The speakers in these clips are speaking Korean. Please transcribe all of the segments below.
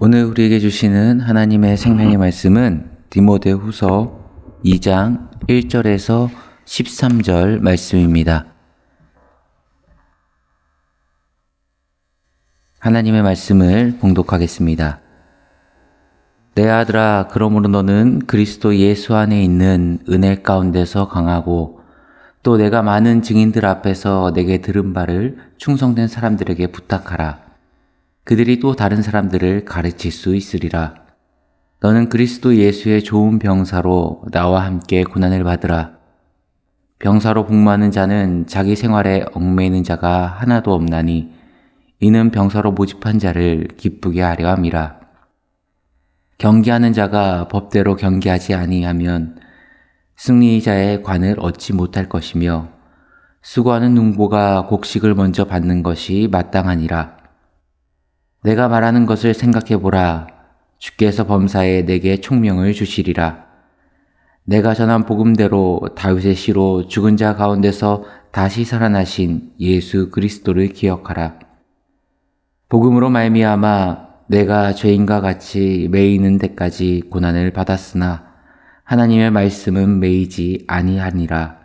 오늘 우리에게 주시는 하나님의 생명의 말씀은 디모데후서 2장 1절에서 13절 말씀입니다. 하나님의 말씀을 봉독하겠습니다. 내 아들아, 그러므로 너는 그리스도 예수 안에 있는 은혜 가운데서 강하고 또 내가 많은 증인들 앞에서 내게 들은 바를 충성된 사람들에게 부탁하라. 그들이 또 다른 사람들을 가르칠 수 있으리라. 너는 그리스도 예수의 좋은 병사로 나와 함께 고난을 받으라. 병사로 복무하는 자는 자기 생활에 얽매이는 자가 하나도 없나니 이는 병사로 모집한 자를 기쁘게 하려 함이라. 경계하는 자가 법대로 경계하지 아니하면 승리자의 관을 얻지 못할 것이며 수고하는 농부가 곡식을 먼저 받는 것이 마땅하니라. 내가 말하는 것을 생각해보라. 주께서 범사에 내게 총명을 주시리라. 내가 전한 복음대로 다윗의 씨로 죽은 자 가운데서 다시 살아나신 예수 그리스도를 기억하라. 복음으로 말미암아 내가 죄인과 같이 매이는 데까지 고난을 받았으나 하나님의 말씀은 매이지 아니하니라.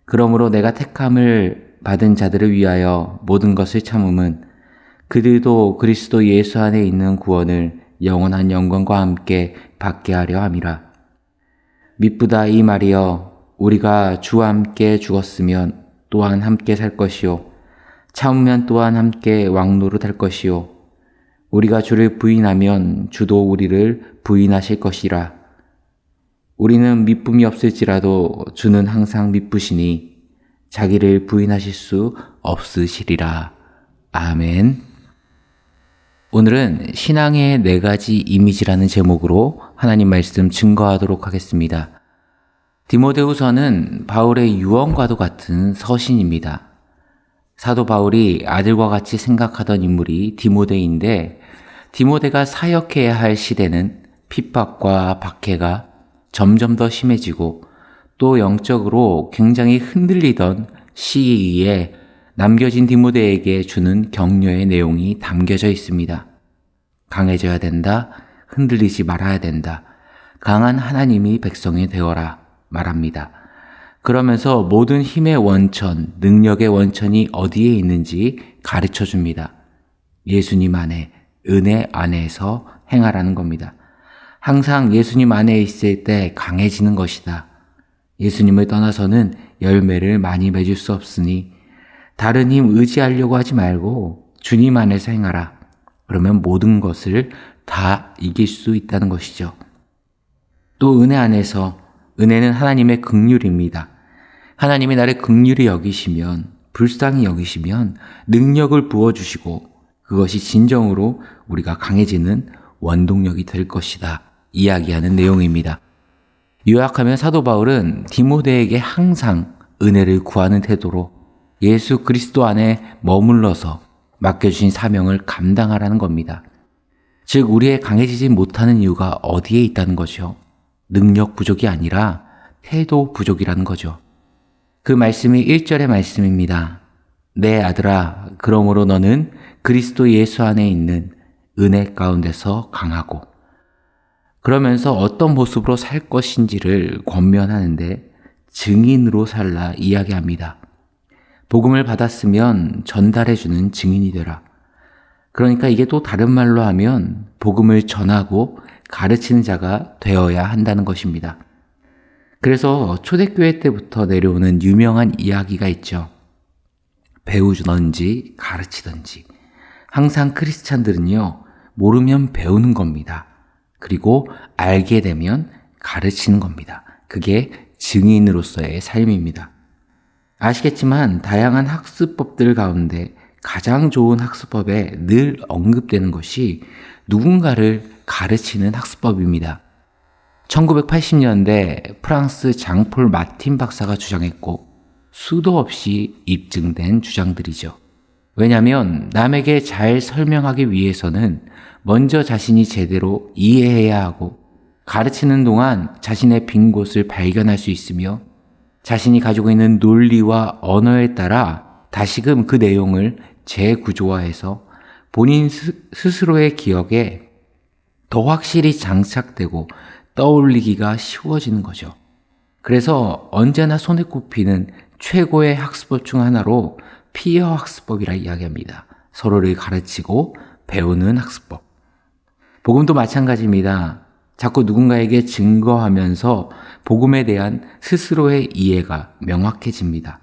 그러므로 내가 택함을 받은 자들을 위하여 모든 것을 참음은 그들도 그리스도 예수 안에 있는 구원을 영원한 영광과 함께 받게 하려 함이라. 미쁘다 이 말이여, 우리가 주와 함께 죽었으면 또한 함께 살 것이요 참으면 또한 함께 왕노릇할 것이요 우리가 주를 부인하면 주도 우리를 부인하실 것이라. 우리는 미쁨이 없을지라도 주는 항상 미쁘시니 자기를 부인하실 수 없으시리라. 아멘. 오늘은 신앙의 4가지 이미지라는 제목으로 하나님 말씀 증거하도록 하겠습니다. 디모데후서는 바울의 유언과도 같은 서신입니다. 사도 바울이 아들과 같이 생각하던 인물이 디모데인데, 디모데가 사역해야 할 시대는 핍박과 박해가 점점 더 심해지고 또 영적으로 굉장히 흔들리던 시기에 남겨진 디모데에게 주는 격려의 내용이 담겨져 있습니다. 강해져야 된다. 흔들리지 말아야 된다. 강한 하나님이 백성이 되어라 말합니다. 그러면서 모든 힘의 원천, 능력의 원천이 어디에 있는지 가르쳐 줍니다. 예수님 안에, 은혜 안에서 행하라는 겁니다. 항상 예수님 안에 있을 때 강해지는 것이다. 예수님을 떠나서는 열매를 많이 맺을 수 없으니 다른 힘 의지하려고 하지 말고 주님 안에서 행하라. 그러면 모든 것을 다 이길 수 있다는 것이죠. 또 은혜 안에서, 은혜는 하나님의 긍휼입니다. 하나님이 나를 긍휼히 여기시면, 불쌍히 여기시면 능력을 부어주시고 그것이 진정으로 우리가 강해지는 원동력이 될 것이다. 이야기하는 내용입니다. 요약하면 사도 바울은 디모데에게 항상 은혜를 구하는 태도로 예수 그리스도 안에 머물러서 맡겨주신 사명을 감당하라는 겁니다. 즉 우리의 강해지지 못하는 이유가 어디에 있다는 거죠? 능력 부족이 아니라 태도 부족이라는 거죠. 그 말씀이 1절의 말씀입니다. 내 아들아, 그러므로 너는 그리스도 예수 안에 있는 은혜 가운데서 강하고, 그러면서 어떤 모습으로 살 것인지를 권면하는데 증인으로 살라 이야기합니다. 복음을 받았으면 전달해주는 증인이 되라. 그러니까 이게 또 다른 말로 하면 복음을 전하고 가르치는 자가 되어야 한다는 것입니다. 그래서 초대교회 때부터 내려오는 유명한 이야기가 있죠. 배우든지 가르치든지. 항상 크리스찬들은요, 모르면 배우는 겁니다. 그리고 알게 되면 가르치는 겁니다. 그게 증인으로서의 삶입니다. 아시겠지만 다양한 학습법들 가운데 가장 좋은 학습법에 늘 언급되는 것이 누군가를 가르치는 학습법입니다. 1980년대 프랑스 장폴 마틴 박사가 주장했고 수도 없이 입증된 주장들이죠. 왜냐하면 남에게 잘 설명하기 위해서는 먼저 자신이 제대로 이해해야 하고 가르치는 동안 자신의 빈 곳을 발견할 수 있으며 자신이 가지고 있는 논리와 언어에 따라 다시금 그 내용을 재구조화해서 본인 스스로의 기억에 더 확실히 장착되고 떠올리기가 쉬워지는 거죠. 그래서 언제나 손에 꼽히는 최고의 학습법 중 하나로 피어 학습법이라 이야기합니다. 서로를 가르치고 배우는 학습법. 복음도 마찬가지입니다. 자꾸 누군가에게 증거하면서 복음에 대한 스스로의 이해가 명확해집니다.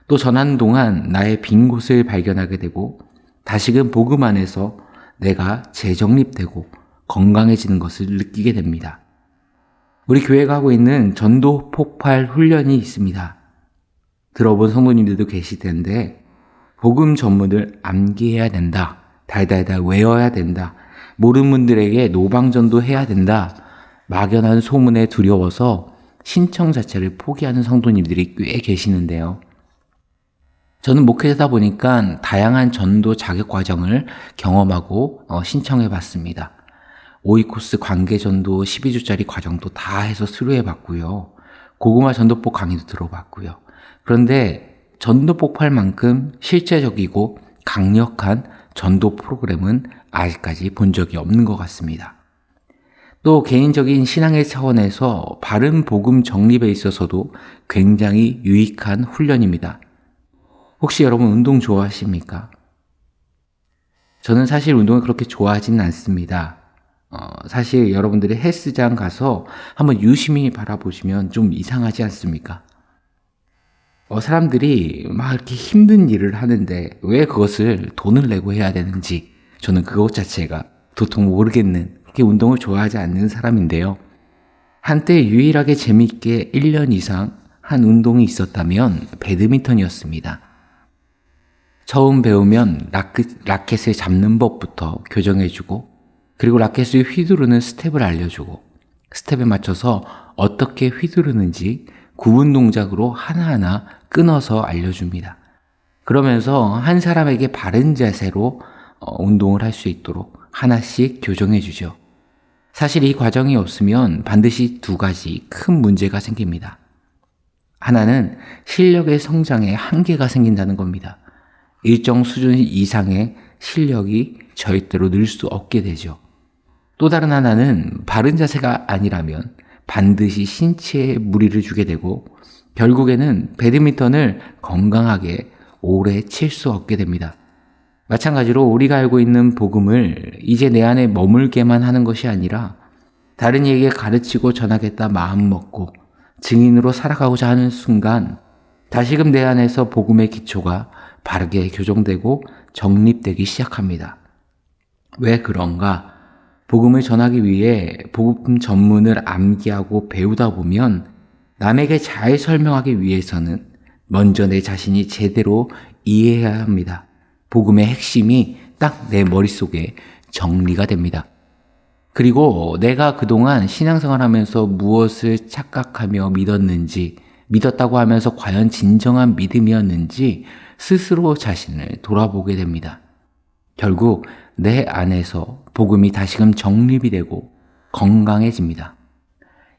또 전하는 동안 나의 빈 곳을 발견하게 되고 다시금 복음 안에서 내가 재정립되고 건강해지는 것을 느끼게 됩니다. 우리 교회가 하고 있는 전도 폭발 훈련이 있습니다. 들어본 성도님들도 계실 텐데 복음 전문을 암기해야 된다. 달달달 외워야 된다. 모르는 분들에게 노방전도 해야 된다. 막연한 소문에 두려워서 신청 자체를 포기하는 성도님들이 꽤 계시는데요. 저는 목회자다 보니까 다양한 전도 자격 과정을 경험하고 신청해 봤습니다. 5위 코스 관계 전도 12주짜리 과정도 다 해서 수료해 봤고요. 고구마 전도법 강의도 들어봤고요. 그런데 전도 폭발만큼 실제적이고 강력한 전도 프로그램은 아직까지 본 적이 없는 것 같습니다. 또 개인적인 신앙의 차원에서 바른 복음 정립에 있어서도 굉장히 유익한 훈련입니다. 혹시 여러분 운동 좋아하십니까? 저는 사실 운동을 그렇게 좋아하지는 않습니다. 사실 여러분들이 헬스장 가서 한번 유심히 바라보시면 좀 이상하지 않습니까? 사람들이 막 이렇게 힘든 일을 하는데 왜 그것을 돈을 내고 해야 되는지 저는 그것 자체가 도통 모르겠는 그렇게 운동을 좋아하지 않는 사람인데요. 한때 유일하게 재미있게 1년 이상 한 운동이 있었다면 배드민턴이었습니다. 처음 배우면 라켓을 잡는 법부터 교정해주고 그리고 라켓을 휘두르는 스텝을 알려주고 스텝에 맞춰서 어떻게 휘두르는지 구분 동작으로 하나하나 끊어서 알려줍니다. 그러면서 한 사람에게 바른 자세로 운동을 할 수 있도록 하나씩 교정해주죠. 사실 이 과정이 없으면 반드시 두 가지 큰 문제가 생깁니다. 하나는 실력의 성장에 한계가 생긴다는 겁니다. 일정 수준 이상의 실력이 절대로 늘 수 없게 되죠. 또 다른 하나는 바른 자세가 아니라면 반드시 신체에 무리를 주게 되고 결국에는 배드민턴을 건강하게 오래 칠 수 없게 됩니다. 마찬가지로 우리가 알고 있는 복음을 이제 내 안에 머물게만 하는 것이 아니라 다른 이에게 가르치고 전하겠다 마음먹고 증인으로 살아가고자 하는 순간 다시금 내 안에서 복음의 기초가 바르게 교정되고 정립되기 시작합니다. 왜 그런가? 복음을 전하기 위해 복음 전문을 암기하고 배우다 보면 남에게 잘 설명하기 위해서는 먼저 내 자신이 제대로 이해해야 합니다. 복음의 핵심이 딱 내 머릿속에 정리가 됩니다. 그리고 내가 그동안 신앙생활하면서 무엇을 착각하며 믿었는지, 믿었다고 하면서 과연 진정한 믿음이었는지 스스로 자신을 돌아보게 됩니다. 결국 내 안에서 복음이 다시금 정립이 되고 건강해집니다.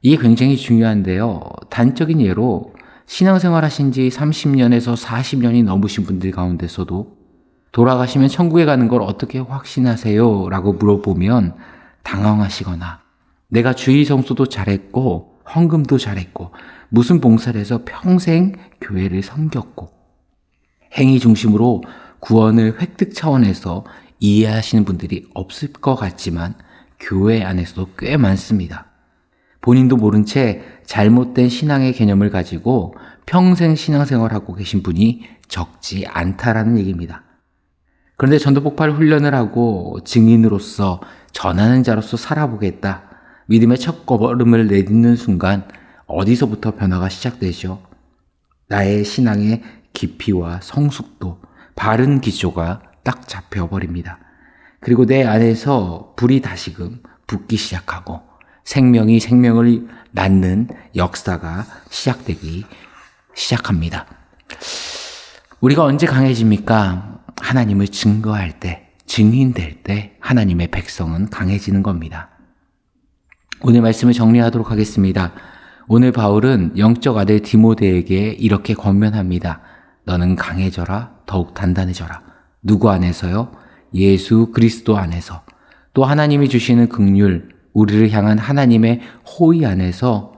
이게 굉장히 중요한데요. 단적인 예로 신앙생활 하신 지 30년에서 40년이 넘으신 분들 가운데서도 돌아가시면 천국에 가는 걸 어떻게 확신하세요? 라고 물어보면 당황하시거나 내가 주일 성수도 잘했고 헌금도 잘했고 무슨 봉사를 해서 평생 교회를 섬겼고 행위 중심으로 구원을 획득 차원에서 이해하시는 분들이 없을 것 같지만 교회 안에서도 꽤 많습니다. 본인도 모른 채 잘못된 신앙의 개념을 가지고 평생 신앙생활하고 계신 분이 적지 않다라는 얘기입니다. 그런데 전도폭발 훈련을 하고 증인으로서 전하는 자로서 살아보겠다. 믿음의 첫 걸음을 내딛는 순간 어디서부터 변화가 시작되죠? 나의 신앙의 깊이와 성숙도, 바른 기초가 딱 잡혀버립니다. 그리고 내 안에서 불이 다시금 붙기 시작하고 생명이 생명을 낳는 역사가 시작되기 시작합니다. 우리가 언제 강해집니까? 하나님을 증거할 때, 증인될 때 하나님의 백성은 강해지는 겁니다. 오늘 말씀을 정리하도록 하겠습니다. 오늘 바울은 영적 아들 디모데에게 이렇게 권면합니다. 너는 강해져라, 더욱 단단해져라. 누구 안에서요? 예수 그리스도 안에서. 또 하나님이 주시는 긍휼, 우리를 향한 하나님의 호의 안에서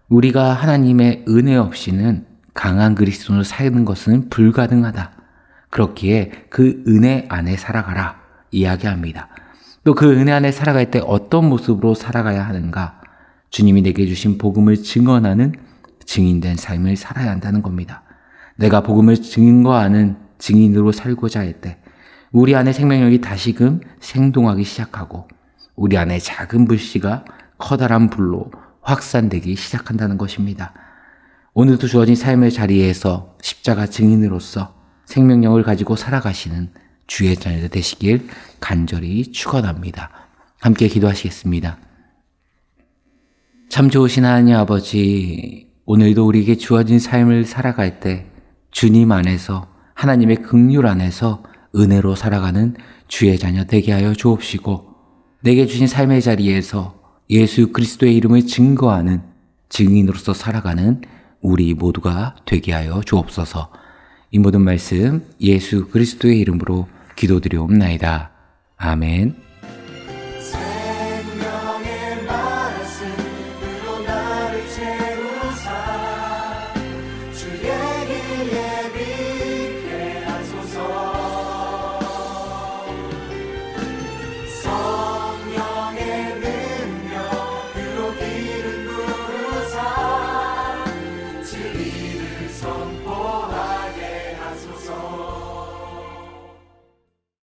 우리가 하나님의 은혜 없이는 강한 그리스도로 사는 것은 불가능하다. 그렇기에 그 은혜 안에 살아가라 이야기합니다. 또 그 은혜 안에 살아갈 때 어떤 모습으로 살아가야 하는가? 주님이 내게 주신 복음을 증언하는 증인된 삶을 살아야 한다는 겁니다. 내가 복음을 증거하는 증인으로 살고자 할 때 우리 안에 생명력이 다시금 생동하기 시작하고 우리 안에 작은 불씨가 커다란 불로 확산되기 시작한다는 것입니다. 오늘도 주어진 삶의 자리에서 십자가 증인으로서 생명력을 가지고 살아가시는 주의 자녀 되시길 간절히 축원합니다. 함께 기도하시겠습니다. 참 좋으신 하나님 아버지, 오늘도 우리에게 주어진 삶을 살아갈 때 주님 안에서 하나님의 긍휼 안에서 은혜로 살아가는 주의 자녀 되게 하여 주옵시고 내게 주신 삶의 자리에서 예수 그리스도의 이름을 증거하는 증인으로서 살아가는 우리 모두가 되게 하여 주옵소서. 이 모든 말씀 예수 그리스도의 이름으로 기도드리옵나이다. 아멘.